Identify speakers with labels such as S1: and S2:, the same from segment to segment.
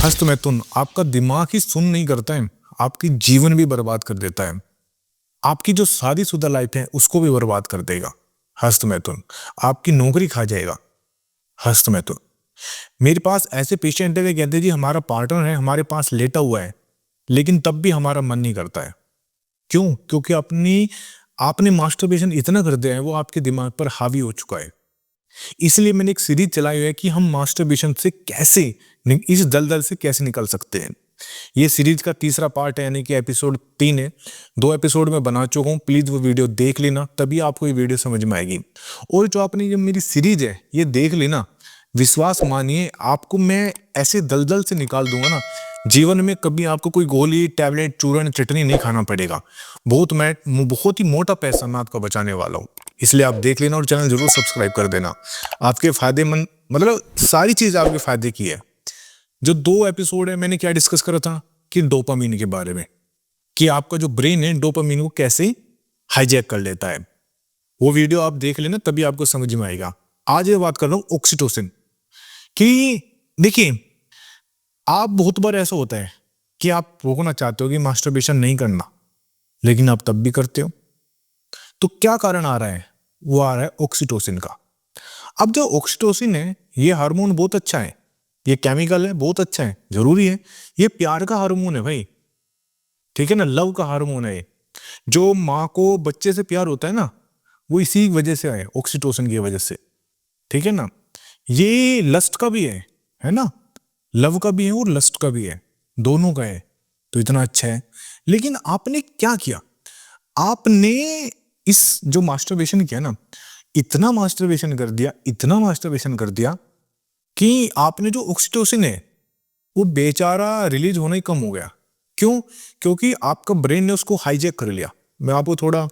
S1: हस्त मैथुन आपका दिमाग ही सुन नहीं करता है, आपकी जीवन भी बर्बाद कर देता है। आपकी जो शादीशुदा लाइफ है उसको भी बर्बाद कर देगा। हस्त मैथुन आपकी नौकरी खा जाएगा। हस्त मैथुन मेरे पास ऐसे पेशेंट है, वे कहते हैं जी हमारा पार्टनर है, हमारे पास लेटा हुआ है, लेकिन तब भी हमारा मन नहीं करता है। क्यों? क्योंकि अपनी आपने मास्टरबेशन इतना कर दिया है, वो आपके दिमाग पर हावी हो चुका है। इसलिए मैंने एक सीरीज चलाई हुई है कि हम मास्टरबेशन से कैसे इस दलदल से कैसे निकल सकते हैं। ये सीरीज का तीसरा पार्ट है, यानी कि एपिसोड 3 है। 2 एपिसोड में बना चुका हूँ, प्लीज वो वीडियो देख लेना, तभी आपको ये वीडियो समझ में आएगी। और जो आपने ये मेरी सीरीज है ये देख लेना, विश्वास मानिए आपको मैं ऐसे दलदल से निकाल दूंगा ना, जीवन में कभी आपको कोई गोली टैबलेट चूरन चटनी नहीं खाना पड़ेगा। बहुत ही मोटा पैसा मैं आपका बचाने वाला हूँ। इसलिए आप देख लेना और चैनल जरूर सब्सक्राइब कर देना। आपके फायदेमंद, मतलब सारी चीज आपके फायदे की है। जो 2 एपिसोड है मैंने क्या डिस्कस करा था कि डोपामीन के बारे में, कि आपका जो ब्रेन है डोपामीन को कैसे हाईजैक कर लेता है। वो वीडियो आप देख लेना, तभी आपको समझ में आएगा। आज ये बात कर रहा हूं ऑक्सीटोसिन की। देखिए, आप बहुत बार ऐसा होता है कि आप रोकना चाहते हो कि मास्टरबेशन नहीं करना, लेकिन आप तब भी करते हो। तो क्या कारण आ रहा है? वो आ रहा है ऑक्सीटोसिन का। अब जो ऑक्सीटोसिन है ये हार्मोन बहुत अच्छा है, ये केमिकल है, बहुत अच्छा है, जरूरी है। ये प्यार का हार्मोन है भाई, ठीक है ना, लव का हार्मोन है। जो माँ को बच्चे से प्यार होता है ना, वो इसी वजह से है, ऑक्सीटोसिन की वजह से, ठीक है ना। ये लस्ट का भी है ना, लव का भी है और लस्ट का भी है, दोनों का है। तो इतना अच्छा है। लेकिन आपने क्या किया, आपने इस जो मास्टरबेशन किया ना, इतना मास्टरबेशन कर दिया, इतना मास्टरबेशन कर दिया कि आपने जो ऑक्सीटोसिन है वो बेचारा रिलीज होना ही कम हो गया। क्यों? क्योंकि आपका ब्रेन ने उसको हाईजैक कर लिया। मैं आपको थोड़ा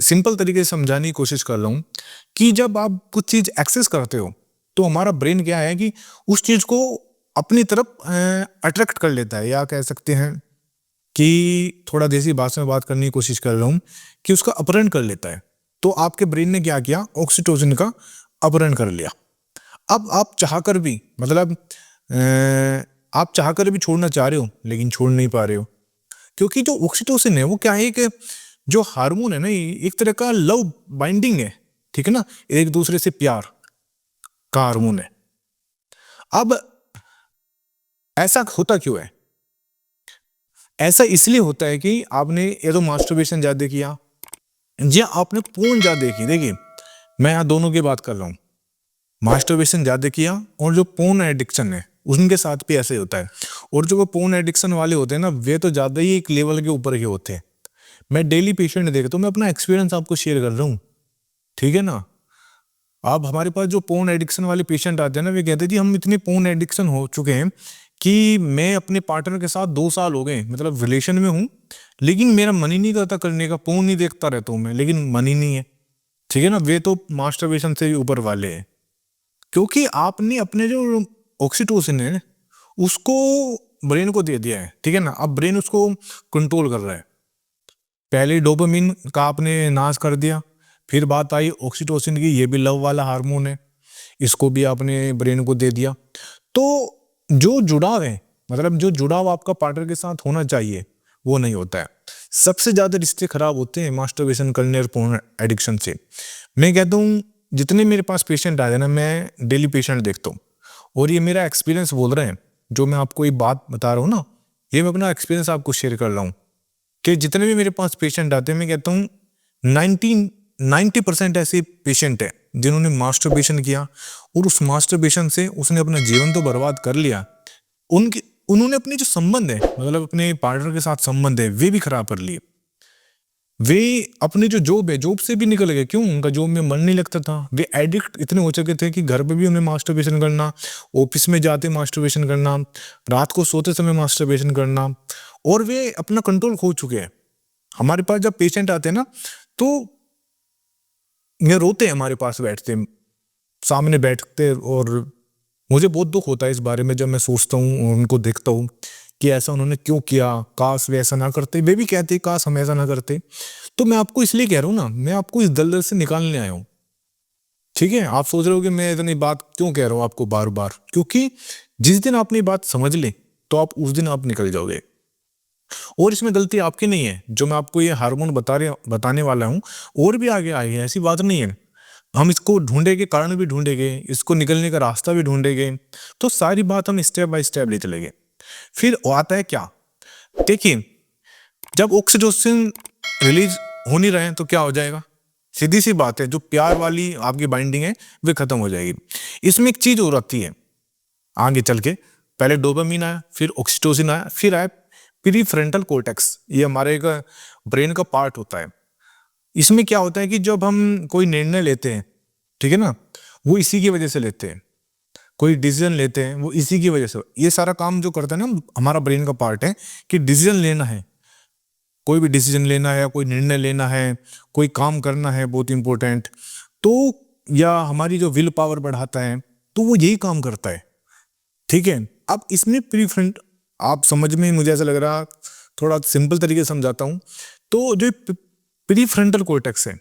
S1: सिंपल तरीके से समझाने की कोशिश कर रहा हूँ कि जब आप कुछ चीज एक्सेस करते हो तो हमारा ब्रेन क्या है कि उस चीज को अपनी तरफ अट्रैक्ट कर लेता है, या कह सकते हैं कि थोड़ा देसी भाषा में बात करने की कोशिश कर रहा हूँ कि उसका अपहरण कर लेता है। तो आपके ब्रेन ने क्या किया, ऑक्सीटोसिन का अपहरण कर लिया। अब आप चाहकर भी, मतलब आप चाहकर भी छोड़ना चाह रहे हो लेकिन छोड़ नहीं पा रहे हो, क्योंकि जो ऑक्सीटोसिन है वो क्या है कि जो हार्मोन है ना, ये एक तरह का लव बाइंडिंग है, ठीक है ना, एक दूसरे से प्यार का हार्मोन है। अब ऐसा होता क्यों है? ऐसा इसलिए होता है कि आपने ये तो मास्टरबेशन ज्यादा किया या आपने पोर्न ज्यादा की। देखिए, मैं यहाँ दोनों की बात कर रहा हूँ, मास्टरबेशन ज्यादा किया और जो पोर्न एडिक्शन है उनके साथ भी ऐसे ही होता है। और जो वो पोर्न एडिक्शन वाले होते हैं ना, वे तो ज्यादा ही एक लेवल के ऊपर के होते हैं। मैं डेली पेशेंट देखता हूँ, मैं अपना एक्सपीरियंस आपको शेयर कर रहा हूँ, ठीक है ना। अब हमारे पास जो पोर्न एडिक्शन वाले पेशेंट आते हैं ना, वे कहते हैं जी हम इतने पोर्न एडिक्शन हो चुके हैं कि मैं अपने पार्टनर के साथ 2 साल हो गए, मतलब रिलेशन में हूँ, लेकिन मेरा मन ही नहीं करता करने का, पोर्न नहीं देखता रहता हूँ मैं, लेकिन मन ही नहीं है, ठीक है ना। वे तो मास्टरबेशन से भी ऊपर वाले हैं, क्योंकि आपने अपने जो ऑक्सीटोसिन है उसको ब्रेन को दे दिया है, ठीक है ना। अब ब्रेन उसको कंट्रोल कर रहा है। पहले डोपामिन का आपने नाश कर दिया, फिर बात आई ऑक्सीटोसिन की, ये भी लव वाला हार्मोन है, इसको भी आपने ब्रेन को दे दिया। तो जो जुड़ाव है, मतलब जो जुड़ाव आपका पार्टनर के साथ होना चाहिए वो नहीं होता है। सबसे ज्यादा रिश्ते खराब होते हैं मास्टरबेशन करने और पोर्न एडिक्शन से। मैं कहता हूँ जितने मेरे पास पेशेंट आते हैं ना, मैं डेली पेशेंट देखता हूँ और ये मेरा एक्सपीरियंस बोल रहे हैं। जो मैं आपको ये बात बता रहा हूँ ना, ये मैं अपना एक्सपीरियंस आपको शेयर कर रहा हूँ कि जितने भी मेरे पास पेशेंट आते हैं, मैं कहता हूँ 90% ऐसे पेशेंट है जिन्होंने मास्टरबेशन किया और उस मास्टरबेशन से उसने अपना जीवन तो बर्बाद कर लिया, उनके उन्होंने अपने जो संबंध है, मतलब अपने पार्टनर के साथ संबंध है, वे भी खराब कर लिए। वे अपनी जो जॉब है, जॉब से भी निकल गए। क्यों? उनका जॉब में मन नहीं लगता था। वे एडिक्ट इतने हो चुके थे कि घर पे भी उन्हें मास्टरबेशन करना, ऑफिस में जाते मास्टरबेशन करना, रात को सोते समय मास्टरबेशन करना, और वे अपना कंट्रोल खो चुके हैं। हमारे पास जब पेशेंट आते हैं ना, तो ये रोते हैं हमारे पास बैठते, सामने बैठते, और मुझे बहुत दुख होता है इस बारे में जब मैं सोचता हूँ, उनको देखता हूँ कि ऐसा उन्होंने क्यों किया, काश वे ऐसा ना करते। वे भी कहते काश हम ऐसा ना करते। तो मैं आपको इसलिए कह रहा हूँ ना, मैं आपको इस दलदल से निकालने आया हूँ, ठीक है। आप सोच रहे हो कि मैं इतनी बात क्यों कह रहा हूँ आपको बार बार, क्योंकि जिस दिन आपने बात समझ ली तो आप उस दिन आप निकल जाओगे। और इसमें गलती आपकी नहीं है, जो मैं आपको ये हार्मोन बताने वाला हूँ और भी आगे आए हैं, ऐसी बात नहीं है। हम इसको ढूंढेंगे, कारण भी ढूंढेंगे, इसको निकलने का रास्ता भी ढूंढेंगे। तो सारी बात हम स्टेप बाय स्टेप ले चलेंगे। फिर आता है क्या, देखिए, जब ऑक्सीटोसिन रिलीज हो नहीं रहे हैं तो क्या हो जाएगा? सीधी सी बात है, जो प्यार वाली आपकी बाइंडिंग है वो खत्म हो जाएगी। इसमें एक चीज और आती है आगे चल के, पहले डोपामिन आया, फिर ऑक्सीटोसिन आया, फिर आया प्रीफ्रंटल कोर्टेक्स। ये हमारे का ब्रेन का पार्ट होता है। इसमें क्या होता है कि जब हम कोई निर्णय लेते हैं, ठीक है ना, वो इसी की वजह से लेते हैं। कोई डिसीजन लेते हैं वो इसी की वजह से। ये सारा काम जो करता है ना, हमारा ब्रेन का पार्ट है कि डिसीजन लेना है, कोई भी डिसीजन लेना है, कोई निर्णय लेना है, कोई काम करना है बहुत इंपॉर्टेंट, तो या हमारी जो विल पावर बढ़ाता है, तो वो यही काम करता है। ठीक है, अब इसमें प्रीफ्रंट, आप समझ में, मुझे ऐसा लग रहा, थोड़ा सिंपल तरीके से समझाता हूं। तो जो प्रीफ्रंटल कोर्टेक्स है,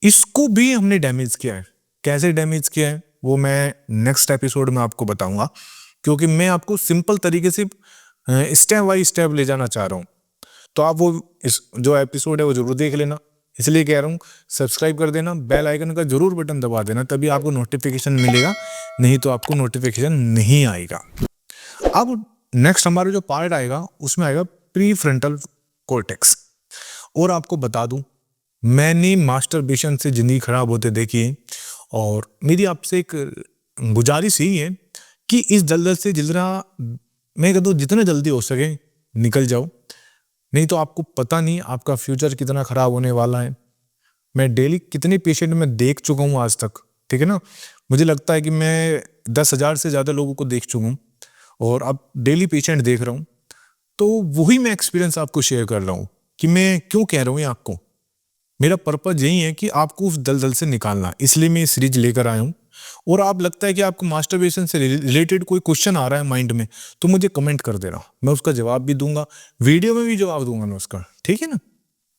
S1: इसको भी हमने डैमेज किया है। कैसे डैमेज किया है वो मैं नेक्स्ट एपिसोड में आपको बताऊंगा, क्योंकि मैं आपको सिंपल तरीके से स्टेप बाय स्टेप ले जाना चाह रहा हूं। तो आप वो इस जो एपिसोड है वो जरूर देख लेना। इसलिए कह रहा हूँ, सब्सक्राइब कर देना, बेल आइकन का जरूर बटन दबा देना, तभी आपको नोटिफिकेशन मिलेगा, नहीं तो आपको नोटिफिकेशन नहीं आएगा। अब नेक्स्ट हमारा जो पार्ट आएगा उसमें आएगा प्रीफ्रंटल कॉर्टेक्स। और आपको बता दूं, मैंने मास्टरबेशन से जिंदगी खराब होते देखी है, और मेरी आपसे एक गुजारिश यही है कि इस दलदल से जितना, मैं कहता हूँ जितने जल्दी हो सके निकल जाओ, नहीं तो आपको पता नहीं आपका फ्यूचर कितना खराब होने वाला है। मैं डेली कितने पेशेंट में देख चुका हूँ आज तक, ठीक है ना, मुझे लगता है कि मैं 10,000 से ज़्यादा लोगों को देख चुका हूँ, और अब डेली पेशेंट देख रहा हूँ। तो वही मैं एक्सपीरियंस आपको शेयर कर रहा हूँ कि मैं क्यों कह रहा हूँ ये आपको। मेरा पर्पज यही है कि आपको उस दलदल से निकालना, इसलिए मैं ये सीरीज लेकर आया हूँ। और आप लगता है कि आपको मास्टरबेशन से रिलेटेड कोई क्वेश्चन आ रहा है माइंड में, तो मुझे कमेंट कर देना, मैं उसका जवाब भी दूंगा, वीडियो में भी जवाब दूंगा मैं उसका, ठीक है ना।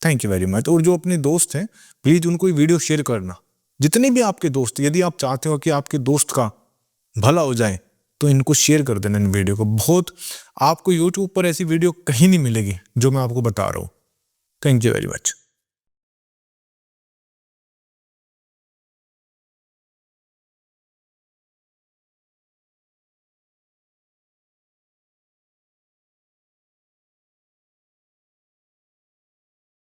S1: Thank you very much. और जो अपने दोस्त हैं, प्लीज उनको ये वीडियो शेयर करना, जितने भी आपके दोस्त, यदि आप चाहते हो कि आपके दोस्त का भला हो जाए तो इनको शेयर कर देना, इन वीडियो को। बहुत, आपको यूट्यूब पर ऐसी वीडियो कहीं नहीं मिलेगी जो मैं आपको बता रहा हूँ। Thank you very much.